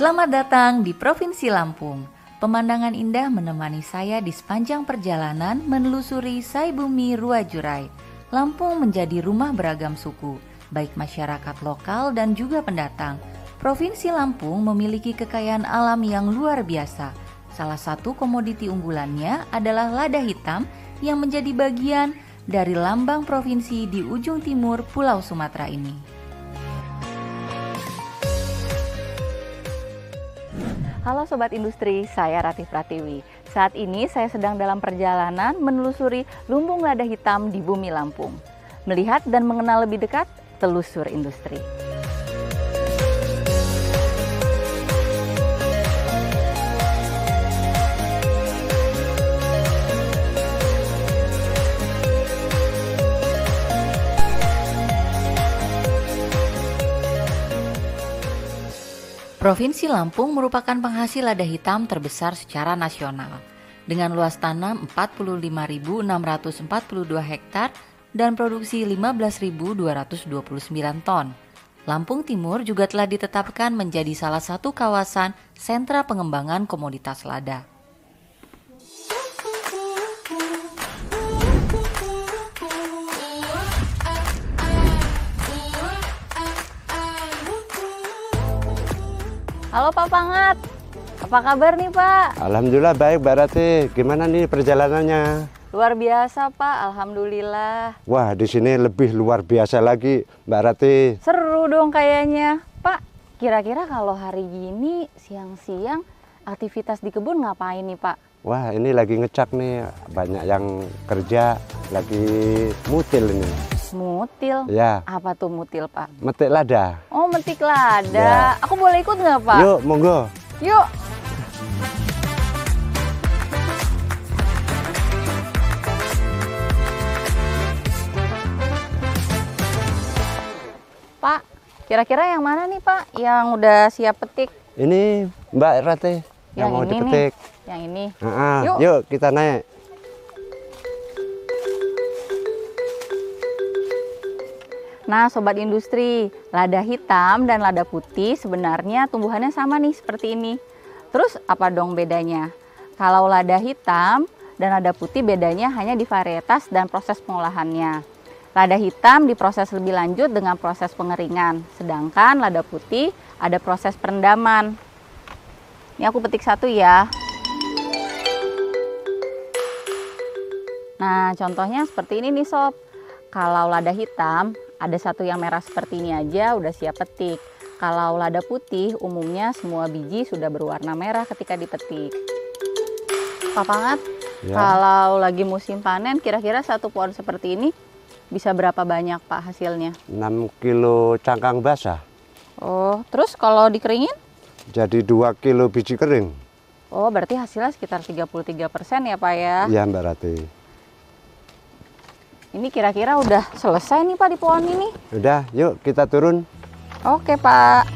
Selamat datang di Provinsi Lampung. Pemandangan indah menemani saya di sepanjang perjalanan menelusuri Sai Bumi Ruwajurai. Lampung menjadi rumah beragam suku, baik masyarakat lokal dan juga pendatang. Provinsi Lampung memiliki kekayaan alam yang luar biasa. Salah satu komoditi unggulannya adalah lada hitam yang menjadi bagian dari lambang provinsi di ujung timur Pulau Sumatera ini. Halo Sobat Industri, saya Ratih Pratiwi. Saat ini saya sedang dalam perjalanan menelusuri lumbung lada hitam di bumi Lampung. Melihat dan mengenal lebih dekat telusur industri. Provinsi Lampung merupakan penghasil lada hitam terbesar secara nasional, dengan luas tanam 45.642 hektar dan produksi 15.229 ton. Lampung Timur juga telah ditetapkan menjadi salah satu kawasan sentra pengembangan komoditas lada. Halo Pak Pangat, apa kabar nih Pak? Alhamdulillah baik Mbak Ratih, gimana nih perjalanannya? Luar biasa Pak, Alhamdulillah. Wah di sini lebih luar biasa lagi Mbak Ratih. Seru dong kayaknya. Pak, kira-kira kalau hari gini siang-siang aktivitas di kebun ngapain nih Pak? Wah ini lagi ngecak nih, banyak yang kerja, lagi mutil ini. Mutil? Ya. Apa tuh mutil Pak? Metik lada. Oh metik lada, Ya. Aku boleh ikut nggak Pak? Yuk monggo. Yuk. Pak, kira-kira yang mana nih Pak yang udah siap petik? Ini Mbak Ratih yang mau ini dipetik. nih, yang ini. Yuk kita naik. Nah Sobat Industri, lada hitam dan lada putih sebenarnya tumbuhannya sama nih seperti ini. Terus apa dong bedanya? Kalau lada hitam dan lada putih bedanya hanya di varietas dan proses pengolahannya. Lada hitam diproses lebih lanjut dengan proses pengeringan, sedangkan lada putih ada proses perendaman. Ini aku petik satu ya. Nah contohnya seperti ini nih Sob. Kalau lada hitam ada satu yang merah seperti ini aja udah siap petik. Kalau lada putih umumnya semua biji sudah berwarna merah ketika dipetik. Pak Pangat, Ya. Kalau lagi musim panen kira-kira satu pohon seperti ini bisa berapa banyak Pak hasilnya? 6 kilo cangkang basah. Oh, terus kalau dikeringin? Jadi 2 kilo biji kering. Oh, berarti hasilnya sekitar 33% ya Pak ya? Iya Mbak Ratih. Ini kira-kira udah selesai nih Pak di pohon ini. Udah yuk kita turun. Oke Pak.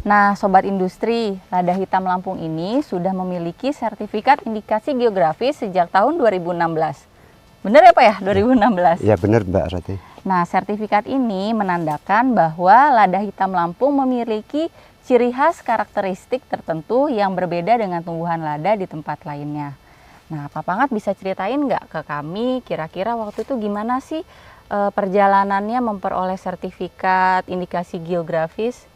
Nah Sobat Industri, lada hitam Lampung ini sudah memiliki sertifikat indikasi geografis sejak tahun 2016. Bener ya Pak ya 2016? Ya benar Mbak Ratih. Nah, sertifikat ini menandakan bahwa lada hitam Lampung memiliki ciri khas karakteristik tertentu yang berbeda dengan tumbuhan lada di tempat lainnya. Nah, Pak Pangat bisa ceritain nggak ke kami kira-kira waktu itu gimana sih perjalanannya memperoleh sertifikat indikasi geografis?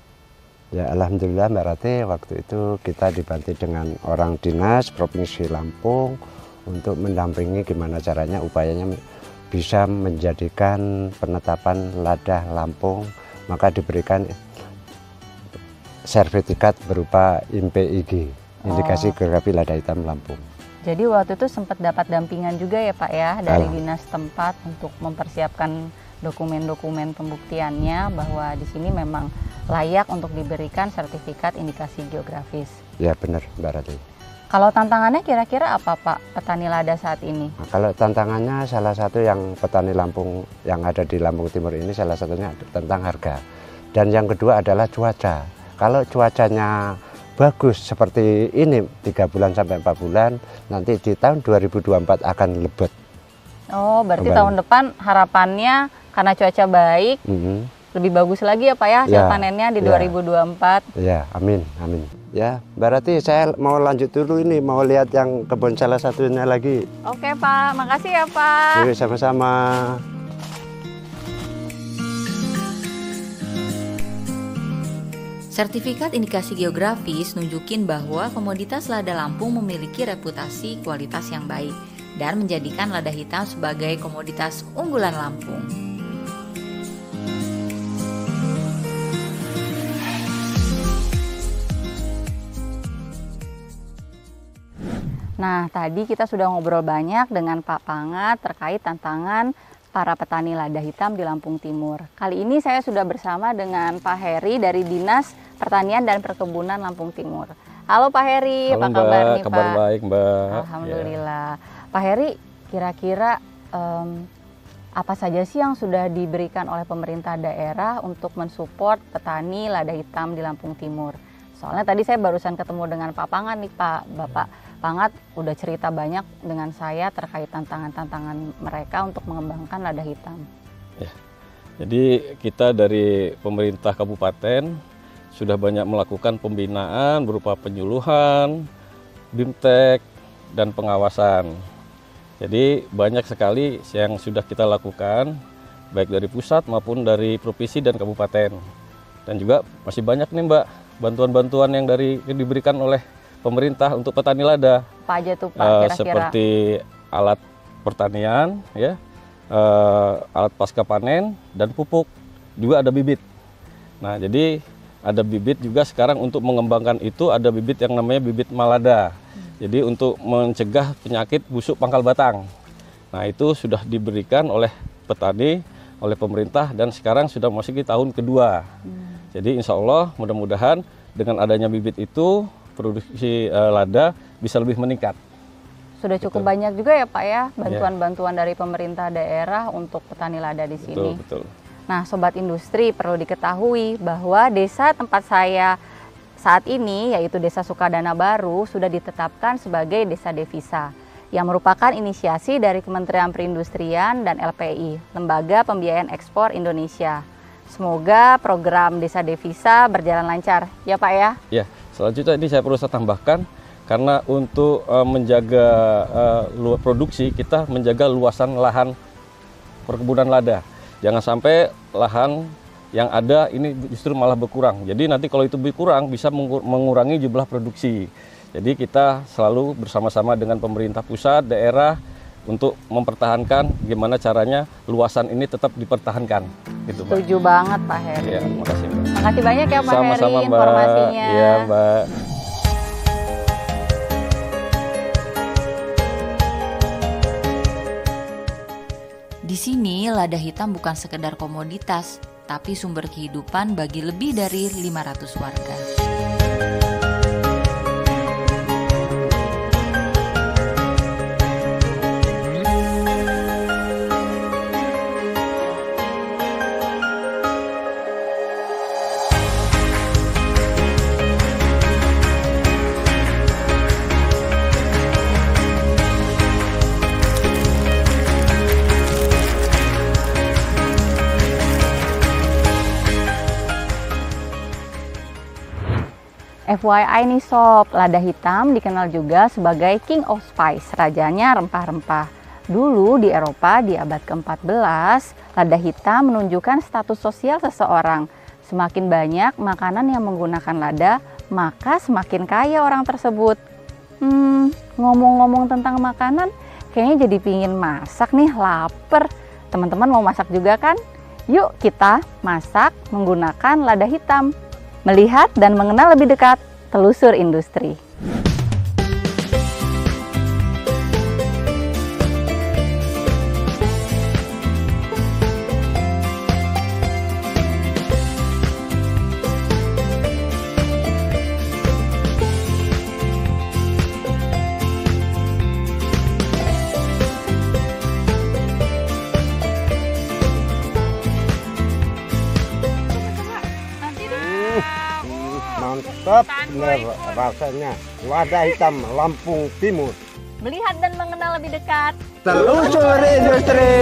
Ya Alhamdulillah Mbak Ratih, waktu itu kita dibantu dengan orang dinas Provinsi Lampung untuk mendampingi gimana caranya upayanya bisa menjadikan penetapan lada Lampung, maka diberikan sertifikat berupa IMPIG, indikasi geografi lada hitam Lampung. Jadi waktu itu sempat dapat dampingan juga ya Pak ya dari dinas tempat untuk mempersiapkan dokumen-dokumen pembuktiannya bahwa di sini memang layak untuk diberikan sertifikat indikasi geografis. Ya benar Mbak Ratih. Kalau tantangannya kira-kira apa Pak petani lada saat ini? Nah, kalau tantangannya salah satu yang petani Lampung yang ada di Lampung Timur ini salah satunya tentang harga. Dan yang kedua adalah cuaca. Kalau cuacanya bagus seperti ini 3 bulan sampai 4 bulan, nanti di tahun 2024 akan lebat. Oh, berarti kembali. tahun depan harapannya karena cuaca baik, lebih bagus lagi ya Pak ya hasil Ya, panennya di ya. 2024. Ya, amin, amin. Ya, berarti saya mau lanjut dulu ini, mau lihat yang kebun salah satunya lagi. Oke Pak, makasih ya Pak. Yuk, sama-sama. Sertifikat indikasi geografis nunjukin bahwa komoditas lada Lampung memiliki reputasi kualitas yang baik dan menjadikan lada hitam sebagai komoditas unggulan Lampung. Nah, tadi kita sudah ngobrol banyak dengan Pak Pangat terkait tantangan para petani lada hitam di Lampung Timur. Kali ini saya sudah bersama dengan Pak Heri dari Dinas Pertanian dan Perkebunan Lampung Timur. Halo Pak Heri, Halo, apa kabar nih kabar Pak? baik Mbak. Alhamdulillah. Pak Heri, kira-kira apa saja sih yang sudah diberikan oleh pemerintah daerah untuk mensupport petani lada hitam di Lampung Timur? Soalnya tadi saya barusan ketemu dengan Pak Pangat nih Pak, Bapak Pangat udah cerita banyak dengan saya terkait tantangan-tantangan mereka untuk mengembangkan lada hitam. Ya. Jadi kita dari pemerintah kabupaten sudah banyak melakukan pembinaan berupa penyuluhan, BIMTEK, dan pengawasan. Jadi banyak sekali yang sudah kita lakukan, baik dari pusat maupun dari provinsi dan kabupaten. Dan juga masih banyak nih Mbak, bantuan-bantuan yang diberikan oleh pemerintah untuk petani lada. Apa aja tuh Pak kira-kira? Seperti alat pertanian, ya, alat pasca panen, dan pupuk. Juga ada bibit. Nah, jadi ada bibit juga sekarang untuk mengembangkan itu, ada bibit yang namanya bibit malada. Jadi untuk mencegah penyakit busuk pangkal batang. Nah, itu sudah diberikan oleh petani, oleh pemerintah, dan sekarang sudah memasuki tahun kedua. Jadi insya Allah mudah-mudahan dengan adanya bibit itu, produksi lada bisa lebih meningkat. Sudah cukup banyak juga ya Pak ya, bantuan-bantuan dari pemerintah daerah untuk petani lada di sini. Betul. Nah, Sobat Industri, perlu diketahui bahwa desa tempat saya saat ini, yaitu Desa Sukadana Baru, sudah ditetapkan sebagai desa devisa, yang merupakan inisiasi dari Kementerian Perindustrian dan LPI, Lembaga Pembiayaan Ekspor Indonesia. Semoga program desa devisa berjalan lancar, ya Pak ya? Ya, selanjutnya ini saya perlu tambahkan, karena untuk menjaga produksi, kita menjaga luasan lahan perkebunan lada. Jangan sampai lahan yang ada ini justru malah berkurang. Jadi nanti kalau itu berkurang bisa mengurangi jumlah produksi. Jadi kita selalu bersama-sama dengan pemerintah pusat, daerah untuk mempertahankan gimana caranya luasan ini tetap dipertahankan. Gitu, Mbak. Setuju banget Pak Heri. Ya, makasih Mbak. Makasih banyak ya Pak Sama-sama, Heri Mbak. informasinya. Iya Mbak. Di sini lada hitam bukan sekedar komoditas, tapi sumber kehidupan bagi lebih dari 500 warga. FYI nih Sob, lada hitam dikenal juga sebagai King of Spice, rajanya rempah-rempah. Dulu di Eropa di abad ke-14, lada hitam menunjukkan status sosial seseorang. Semakin banyak makanan yang menggunakan lada, maka semakin kaya orang tersebut. Ngomong-ngomong tentang makanan, kayaknya jadi pingin masak nih, lapar. Teman-teman mau masak juga kan? Yuk kita masak menggunakan lada hitam. Melihat dan mengenal lebih dekat telusur industri. Mantap. Mantap bener rasanya lada hitam Lampung Timur. Melihat dan mengenal lebih dekat. Telusuri industri.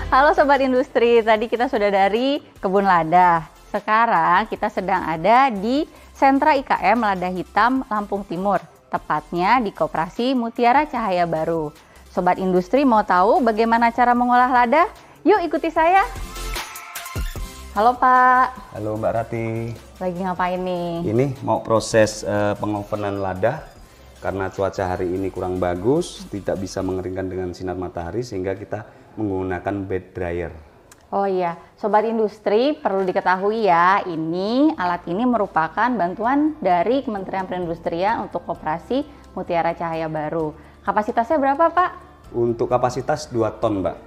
Halo Sobat Industri, tadi kita sudah dari kebun lada. Sekarang kita sedang ada di Sentra IKM Lada Hitam Lampung Timur, tepatnya di Koperasi Mutiara Cahaya Baru. Sobat Industri mau tahu bagaimana cara mengolah lada? Yuk ikuti saya. Halo Pak. Halo Mbak Rati. Lagi ngapain nih? Ini mau proses pengovenan lada karena cuaca hari ini kurang bagus, tidak bisa mengeringkan dengan sinar matahari sehingga kita menggunakan bed dryer. Oh iya, Sobat Industri perlu diketahui ya, alat ini merupakan bantuan dari Kementerian Perindustrian untuk Koperasi Mutiara Cahaya Baru. Kapasitasnya berapa Pak? Untuk kapasitas 2 ton Mbak.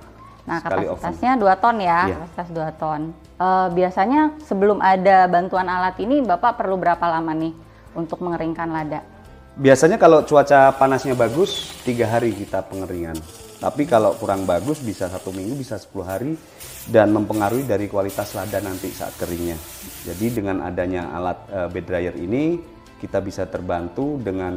Nah Sekali kapasitasnya 2 ton ya, Iya. kapasitas 2 ton. Biasanya sebelum ada bantuan alat ini Bapak perlu berapa lama nih untuk mengeringkan lada? Biasanya kalau cuaca panasnya bagus 3 hari kita pengeringan. Tapi kalau kurang bagus bisa 1 minggu, bisa 10 hari dan mempengaruhi dari kualitas lada nanti saat keringnya. Jadi dengan adanya alat bed dryer ini kita bisa terbantu dengan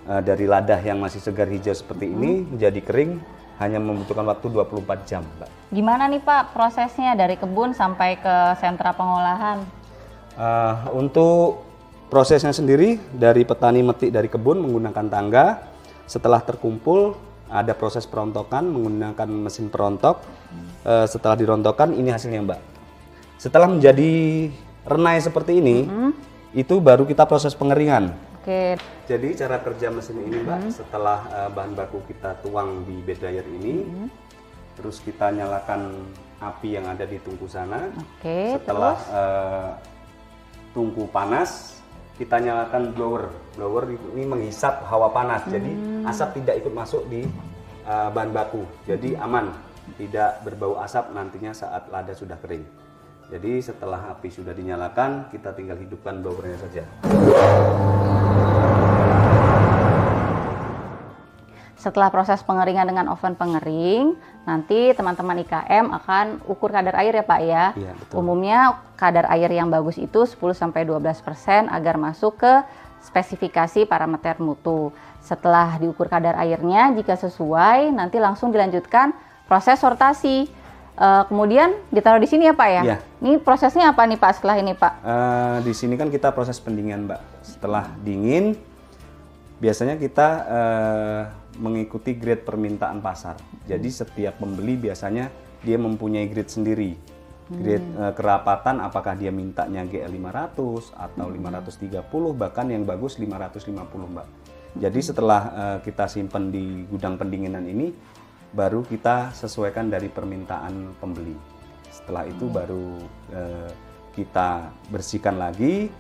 dari lada yang masih segar hijau seperti ini menjadi kering hanya membutuhkan waktu 24 jam, Mbak. Gimana nih Pak prosesnya dari kebun sampai ke sentra pengolahan? Untuk prosesnya sendiri dari petani metik dari kebun menggunakan tangga, setelah terkumpul ada proses perontokan menggunakan mesin perontok. Setelah dirontokkan ini hasilnya Mbak. Setelah menjadi renai seperti ini, itu baru kita proses pengeringan. Oke. Jadi cara kerja mesin ini Mbak, setelah bahan baku kita tuang di bed dryer ini, terus kita nyalakan api yang ada di tungku sana. Oke, Setelah terus? tungku panas, kita nyalakan blower. Blower ini menghisap hawa panas, jadi asap tidak ikut masuk di bahan baku, jadi aman, tidak berbau asap nantinya saat lada sudah kering. Jadi setelah api sudah dinyalakan, kita tinggal hidupkan blowernya saja. Setelah proses pengeringan dengan oven pengering, nanti teman-teman IKM akan ukur kadar air ya Pak ya. Iya, betul. Umumnya kadar air yang bagus itu 10-12% agar masuk ke spesifikasi parameter mutu. Setelah diukur kadar airnya, jika sesuai, nanti langsung dilanjutkan proses sortasi. Kemudian ditaruh di sini ya Pak ya? Iya. Ini prosesnya apa nih Pak setelah ini Pak? Di sini kan kita proses pendinginan Mbak. Setelah dingin, biasanya kita mengikuti grade permintaan pasar. Jadi setiap pembeli biasanya dia mempunyai grade sendiri. Grade kerapatan apakah dia mintanya GL 500 atau 530, bahkan yang bagus 550 Mbak. Jadi setelah kita simpan di gudang pendinginan ini, baru kita sesuaikan dari permintaan pembeli. Setelah itu baru kita bersihkan lagi,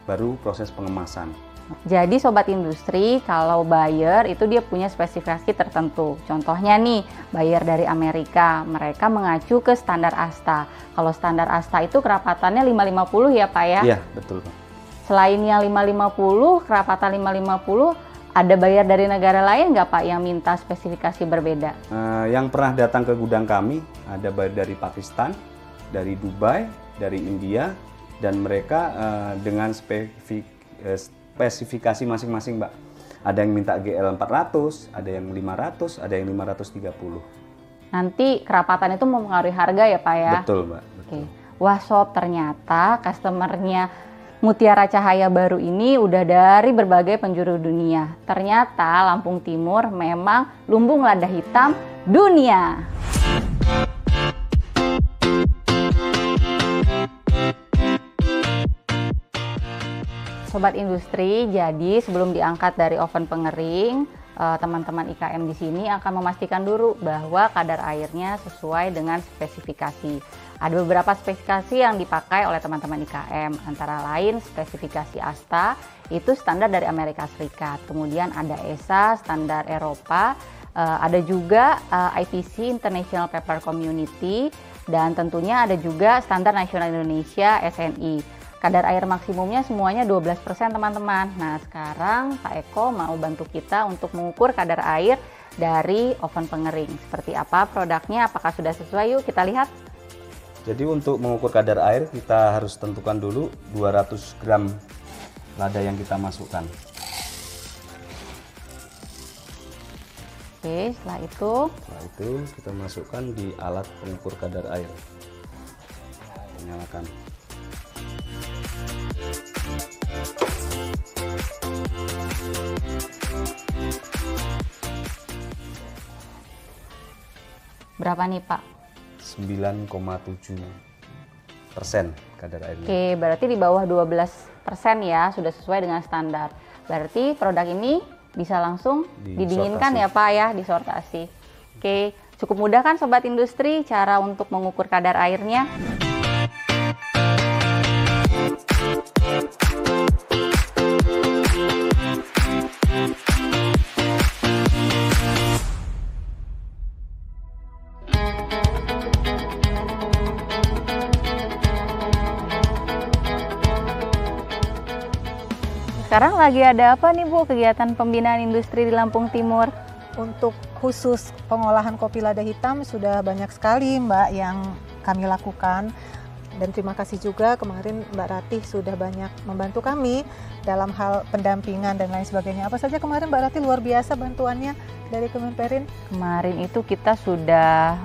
baru proses pengemasan. Jadi Sobat Industri, kalau buyer itu dia punya spesifikasi tertentu. Contohnya nih, buyer dari Amerika, mereka mengacu ke standar ASTA. Kalau standar ASTA itu kerapatannya 550 ya Pak ya? Iya, betul Pak. Selain yang 550, kerapatan 550, ada buyer dari negara lain nggak Pak yang minta spesifikasi berbeda? Yang pernah datang ke gudang kami, ada buyer dari Pakistan, dari Dubai, dari India, dan mereka dengan spesifikasi masing-masing Mbak. Ada yang minta GL 400, ada yang 500, ada yang 530. Nanti kerapatan itu mempengaruhi harga ya Pak ya? Betul Mbak. Oke. Wah Sob, ternyata customernya Mutiara Cahaya Baru ini udah dari berbagai penjuru dunia. Ternyata Lampung Timur memang lumbung lada hitam dunia. Sobat Industri, jadi sebelum diangkat dari oven pengering, teman-teman IKM di sini akan memastikan dulu bahwa kadar airnya sesuai dengan spesifikasi. Ada beberapa spesifikasi yang dipakai oleh teman-teman IKM, antara lain spesifikasi ASTA, itu standar dari Amerika Serikat. Kemudian ada ESA, standar Eropa, ada juga IPC, International Paper Community, dan tentunya ada juga standar nasional Indonesia, SNI. Kadar air maksimumnya semuanya 12% teman-teman. Nah sekarang Pak Eko mau bantu kita untuk mengukur kadar air dari oven pengering. Seperti apa produknya, apakah sudah sesuai? Yuk kita lihat. Jadi untuk mengukur kadar air kita harus tentukan dulu 200 gram lada yang kita masukkan. Oke, setelah itu kita masukkan di alat pengukur kadar air. Nyalakan. berapa nih Pak? 9,7% kadar airnya. Oke, berarti di bawah 12% ya, sudah sesuai dengan standar. Berarti produk ini bisa langsung didinginkan ya Pak ya, disortasi. Oke, cukup mudah kan Sobat Industri cara untuk mengukur kadar airnya? Sekarang lagi ada apa nih Bu, kegiatan pembinaan industri di Lampung Timur? Untuk khusus pengolahan kopi lada hitam sudah banyak sekali Mbak yang kami lakukan. Dan terima kasih juga kemarin Mbak Ratih sudah banyak membantu kami dalam hal pendampingan dan lain sebagainya. Apa saja kemarin Mbak Ratih luar biasa bantuannya dari Kemenperin? Kemarin itu kita sudah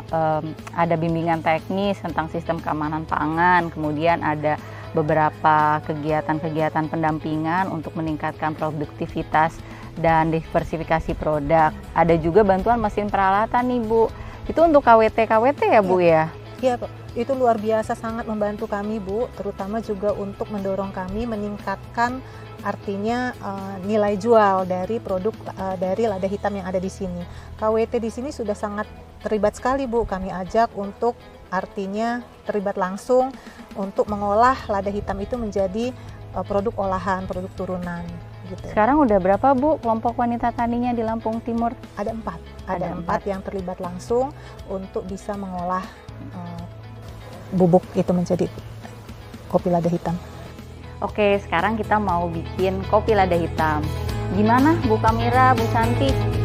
ada bimbingan teknis tentang sistem keamanan pangan, kemudian ada beberapa kegiatan-kegiatan pendampingan untuk meningkatkan produktivitas dan diversifikasi produk. Ada juga bantuan mesin peralatan nih Bu. Itu untuk KWT ya Bu ya? Iya Pak, itu luar biasa sangat membantu kami Bu, terutama juga untuk mendorong kami meningkatkan artinya nilai jual dari produk dari lada hitam yang ada di sini. KWT di sini sudah sangat terlibat sekali Bu, kami ajak untuk artinya terlibat langsung untuk mengolah lada hitam itu menjadi produk olahan, produk turunan. Gitu. Sekarang udah berapa Bu kelompok wanita taninya di Lampung Timur? Ada 4. Ada 4 yang terlibat langsung untuk bisa mengolah bubuk itu menjadi kopi lada hitam. Oke, sekarang kita mau bikin kopi lada hitam. Gimana Bu Kamira, Bu Santi?